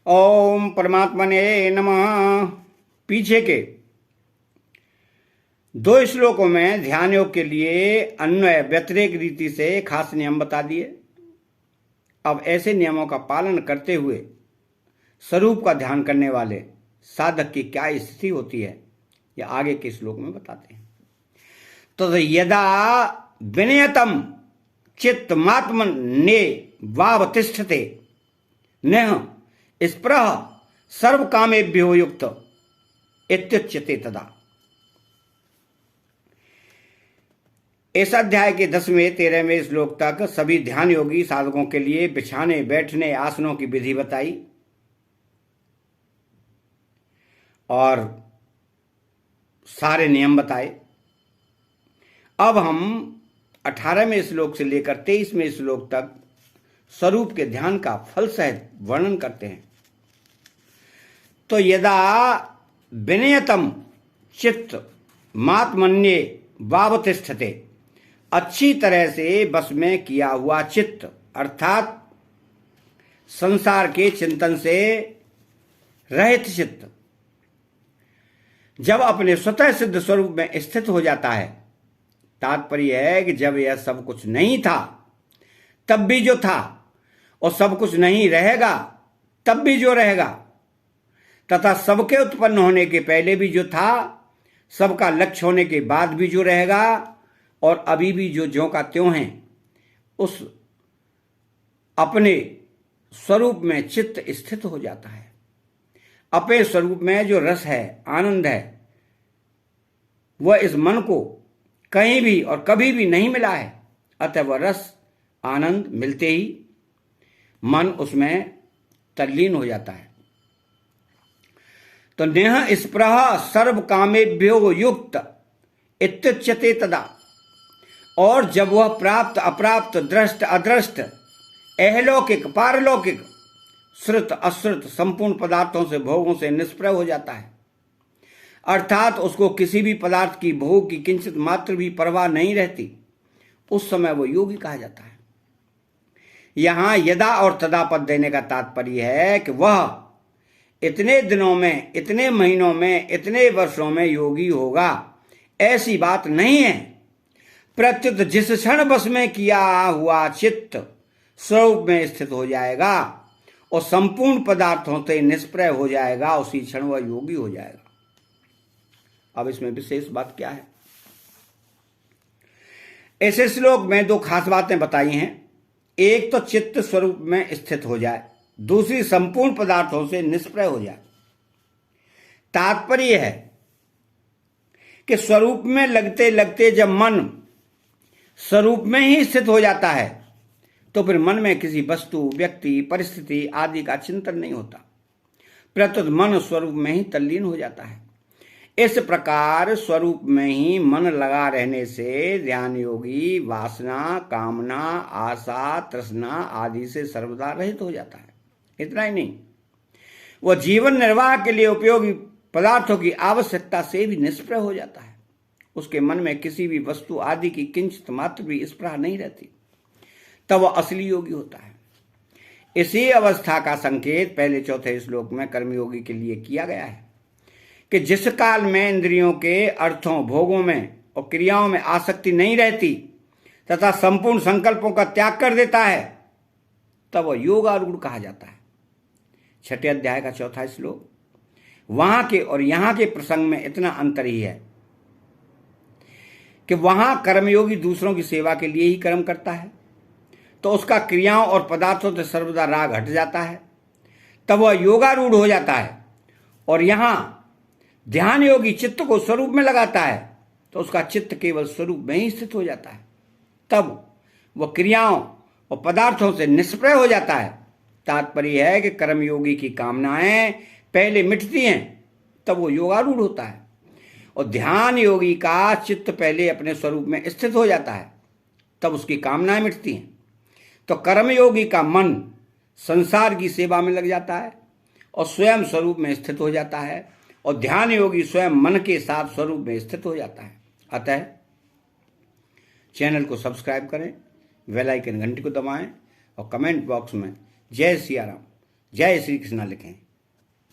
ओम परमात्मने नमः। पीछे के 2 श्लोकों में ध्यान योग के लिए अन्वय व्यतिरेक रीति से खास नियम बता दिए। अब ऐसे नियमों का पालन करते हुए स्वरूप का ध्यान करने वाले साधक की क्या स्थिति होती है, यह आगे के श्लोक में बताते हैं। तो यदा विनयतम चित्तमात्मने वावतिष्ठते न स्पृह सर्व कामेभ्यो युक्त इत्युच्यते तदा। इस अध्याय के 10वें 13वें श्लोक तक सभी ध्यान योगी साधकों के लिए बिछाने बैठने आसनों की विधि बताई और सारे नियम बताए। अब हम 18वें श्लोक से लेकर 23वें श्लोक तक स्वरूप के ध्यान का फल सहित वर्णन करते हैं। तो यदा विनयतम चित्त मात्मन्ये वावतिष्ठते, अच्छी तरह से बस में किया हुआ चित्त अर्थात संसार के चिंतन से रहित चित्त जब अपने स्वतः सिद्ध स्वरूप में स्थित हो जाता है, तात्पर्य है कि जब यह सब कुछ नहीं था तब भी जो था और सब कुछ नहीं रहेगा तब भी जो रहेगा, तथा सबके उत्पन्न होने के पहले भी जो था, सबका लक्ष्य होने के बाद भी जो रहेगा और अभी भी जो ज्यों का त्यों है, उस अपने स्वरूप में चित्त स्थित हो जाता है। अपने स्वरूप में जो रस है, आनंद है, वह इस मन को कहीं भी और कभी भी नहीं मिला है। अतः वह रस आनंद मिलते ही मन उसमें तल्लीन हो जाता है। तो नेह स्पृह सर्व कामेभ्यो युक्त इत्युच्यते तदा। और जब वह प्राप्त अप्राप्त दृष्ट अदृष्ट अहलौकिक पारलौकिक श्रुत अश्रुत संपूर्ण पदार्थों से भोगों से निष्प्रह हो जाता है, अर्थात उसको किसी भी पदार्थ की भोग की किंचित मात्र भी परवाह नहीं रहती, उस समय वो योगी कहा जाता है। यहां यदा और तदा पद देने का तात्पर्य है कि वह इतने दिनों में, इतने महीनों में, इतने वर्षों में योगी होगा, ऐसी बात नहीं है। प्रत्युत जिस क्षण बस में किया हुआ चित्त स्वरूप में स्थित हो जाएगा और संपूर्ण पदार्थों से निष्प्रह हो जाएगा, उसी क्षण वह योगी हो जाएगा। अब इसमें विशेष बात क्या है? ऐसे श्लोक में 2 खास बातें बताई हैं। एक तो चित्त स्वरूप में स्थित हो जाए, दूसरी संपूर्ण पदार्थों से निष्प्रह हो जाए। तात्पर्य है कि स्वरूप में लगते लगते जब मन स्वरूप में ही स्थित हो जाता है तो फिर मन में किसी वस्तु, व्यक्ति, परिस्थिति आदि का चिंतन नहीं होता, प्रत्युत मन स्वरूप में ही तल्लीन हो जाता है। इस प्रकार स्वरूप में ही मन लगा रहने से ध्यान योगी वासना, कामना, आशा, तृष्णा आदि से सर्वदा रहित हो जाता है। इतना ही नहीं, वह जीवन निर्वाह के लिए उपयोगी पदार्थों की आवश्यकता से भी निष्प्रह हो जाता है। उसके मन में किसी भी वस्तु आदि की किंचित मात्र भी स्पृहा नहीं रहती, तब वह असली योगी होता है। इसी अवस्था का संकेत पहले 4थे श्लोक में कर्मयोगी के लिए किया गया है कि जिस काल में इंद्रियों के अर्थों, भोगों में और क्रियाओं में आसक्ति नहीं रहती तथा संपूर्ण संकल्पों का त्याग कर देता है, तब वह योगारूढ़ कहा जाता है। 6ठे अध्याय का 4था श्लोक। वहां के और यहां के प्रसंग में इतना अंतर ही है कि वहां कर्मयोगी दूसरों की सेवा के लिए ही कर्म करता है, तो उसका क्रियाओं और पदार्थों से सर्वदा राग हट जाता है, तब वह योगारूढ़ हो जाता है। और यहां ध्यान योगी चित्त को स्वरूप में लगाता है, तो उसका चित्त केवल स्वरूप में ही स्थित हो जाता है, तब वह क्रियाओं और पदार्थों से निष्प्रह हो जाता है। तात्पर्य है कि कर्मयोगी की कामनाएं पहले मिटती हैं, तब वो योगारूढ़ होता है, और ध्यान योगी का चित्त पहले अपने स्वरूप में स्थित हो जाता है, तब उसकी कामनाएं मिटती हैं। तो कर्मयोगी का मन संसार की सेवा में लग जाता है और स्वयं स्वरूप में स्थित हो जाता है, और ध्यान योगी स्वयं मन के साथ स्वरूप में स्थित हो जाता है। अतः चैनल को सब्सक्राइब करें, बेल आइकन घंटी को दबाएं और कमेंट बॉक्स में जय सिया राम, जय श्री कृष्णा लिखें।